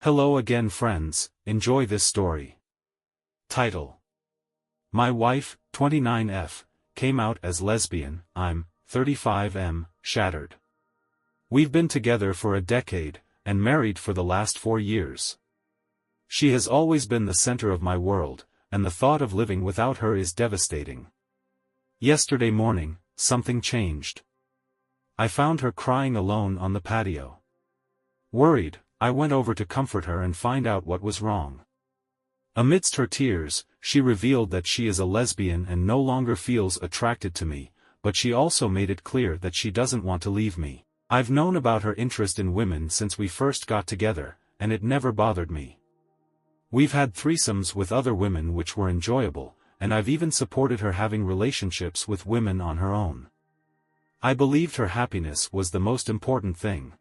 Hello again friends, enjoy this story. Title: My wife, 29F, came out as lesbian. I'm 35M, shattered. We've been together for a decade, and married for the last 4 years. She has always been the center of my world, and the thought of living without her is devastating. Yesterday morning, something changed. I found her crying alone on the patio. Worried, I went over to comfort her and find out what was wrong. Amidst her tears, she revealed that she is a lesbian and no longer feels attracted to me, but she also made it clear that she doesn't want to leave me. I've known about her interest in women since we first got together, and it never bothered me. We've had threesomes with other women which were enjoyable, and I've even supported her having relationships with women on her own. I believed her happiness was the most important thing.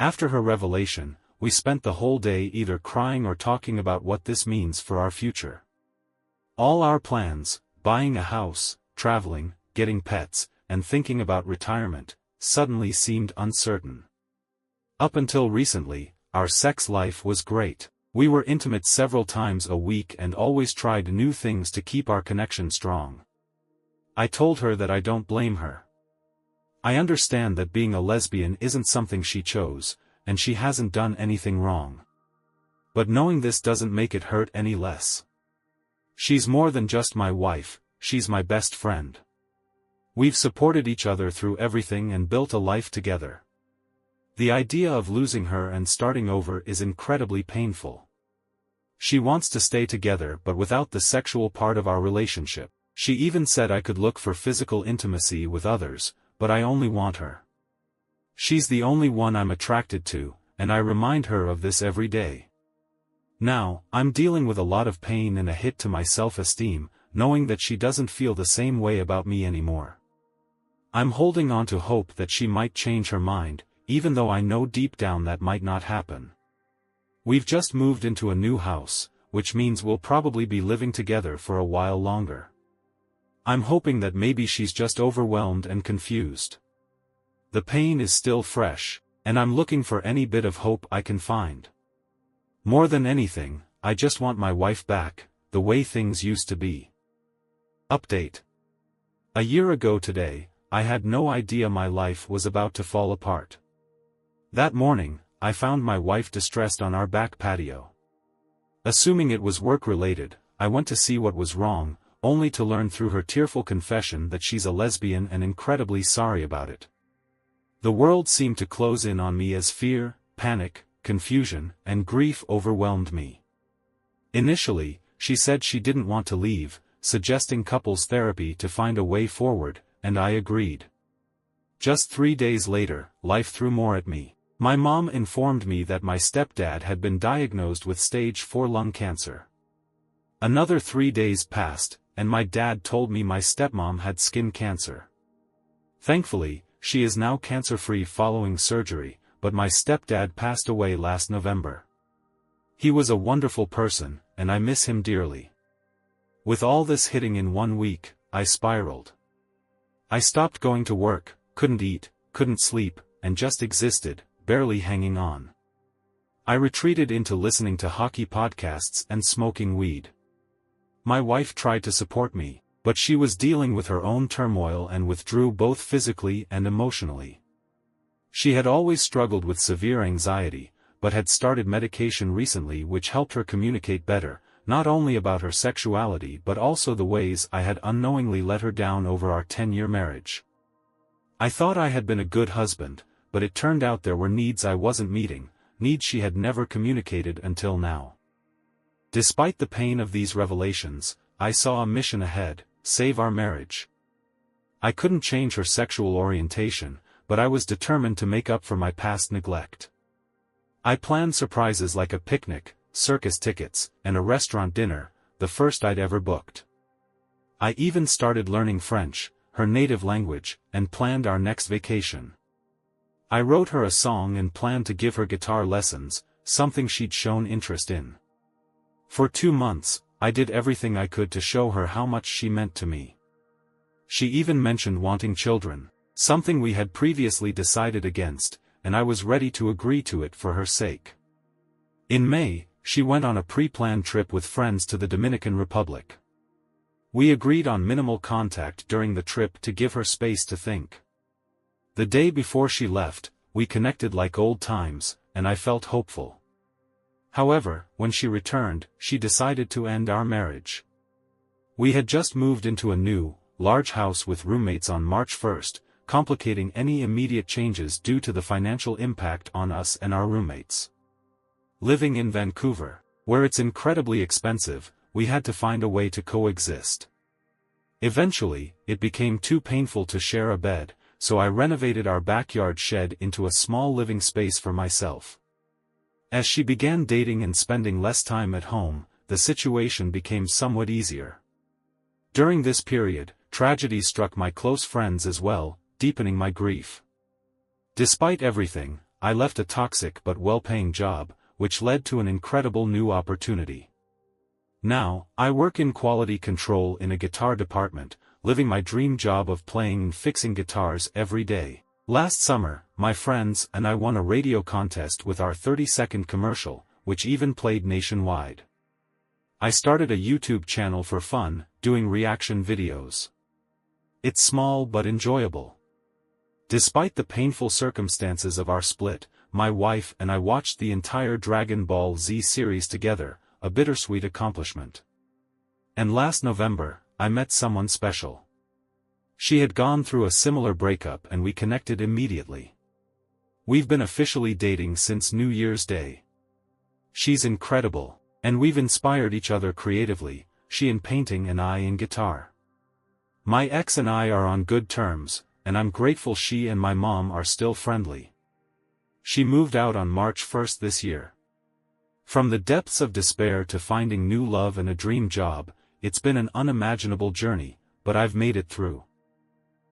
After her revelation, we spent the whole day either crying or talking about what this means for our future. All our plans, buying a house, traveling, getting pets, and thinking about retirement, suddenly seemed uncertain. Up until recently, our sex life was great. We were intimate several times a week and always tried new things to keep our connection strong. I told her that I don't blame her. I understand that being a lesbian isn't something she chose, and she hasn't done anything wrong. But knowing this doesn't make it hurt any less. She's more than just my wife, she's my best friend. We've supported each other through everything and built a life together. The idea of losing her and starting over is incredibly painful. She wants to stay together but without the sexual part of our relationship. She even said I could look for physical intimacy with others, but I only want her. She's the only one I'm attracted to, and I remind her of this every day. Now, I'm dealing with a lot of pain and a hit to my self-esteem, knowing that she doesn't feel the same way about me anymore. I'm holding on to hope that she might change her mind, even though I know deep down that might not happen. We've just moved into a new house, which means we'll probably be living together for a while longer. I'm hoping that maybe she's just overwhelmed and confused. The pain is still fresh, and I'm looking for any bit of hope I can find. More than anything, I just want my wife back, the way things used to be. Update. A year ago today, I had no idea my life was about to fall apart. That morning, I found my wife distressed on our back patio. Assuming it was work-related, I went to see what was wrong, only to learn through her tearful confession that she's a lesbian and incredibly sorry about it. The world seemed to close in on me as fear, panic, confusion, and grief overwhelmed me. Initially, she said she didn't want to leave, suggesting couples therapy to find a way forward, and I agreed. Just 3 days later, life threw more at me. My mom informed me that my stepdad had been diagnosed with stage 4 lung cancer. Another 3 days passed, and my dad told me my stepmom had skin cancer. Thankfully, she is now cancer-free following surgery, but my stepdad passed away last November. He was a wonderful person, and I miss him dearly. With all this hitting in 1 week, I spiraled. I stopped going to work, couldn't eat, couldn't sleep, and just existed, barely hanging on. I retreated into listening to hockey podcasts and smoking weed. My wife tried to support me, but she was dealing with her own turmoil and withdrew both physically and emotionally. She had always struggled with severe anxiety, but had started medication recently which helped her communicate better, not only about her sexuality but also the ways I had unknowingly let her down over our 10-year marriage. I thought I had been a good husband, but it turned out there were needs I wasn't meeting, needs she had never communicated until now. Despite the pain of these revelations, I saw a mission ahead: save our marriage. I couldn't change her sexual orientation, but I was determined to make up for my past neglect. I planned surprises like a picnic, circus tickets, and a restaurant dinner, the first I'd ever booked. I even started learning French, her native language, and planned our next vacation. I wrote her a song and planned to give her guitar lessons, something she'd shown interest in. For 2 months, I did everything I could to show her how much she meant to me. She even mentioned wanting children, something we had previously decided against, and I was ready to agree to it for her sake. In May, she went on a pre-planned trip with friends to the Dominican Republic. We agreed on minimal contact during the trip to give her space to think. The day before she left, we connected like old times, and I felt hopeful. However, when she returned, she decided to end our marriage. We had just moved into a new, large house with roommates on March 1st, complicating any immediate changes due to the financial impact on us and our roommates. Living in Vancouver, where it's incredibly expensive, we had to find a way to coexist. Eventually, it became too painful to share a bed, so I renovated our backyard shed into a small living space for myself. As she began dating and spending less time at home, the situation became somewhat easier. During this period, tragedy struck my close friends as well, deepening my grief. Despite everything, I left a toxic but well-paying job, which led to an incredible new opportunity. Now, I work in quality control in a guitar department, living my dream job of playing and fixing guitars every day. Last summer, my friends and I won a radio contest with our 30-second commercial, which even played nationwide. I started a YouTube channel for fun, doing reaction videos. It's small but enjoyable. Despite the painful circumstances of our split, my wife and I watched the entire Dragon Ball Z series together, a bittersweet accomplishment. And last November, I met someone special. She had gone through a similar breakup and we connected immediately. We've been officially dating since New Year's Day. She's incredible, and we've inspired each other creatively, she in painting and I in guitar. My ex and I are on good terms, and I'm grateful she and my mom are still friendly. She moved out on March 1st this year. From the depths of despair to finding new love and a dream job, it's been an unimaginable journey, but I've made it through.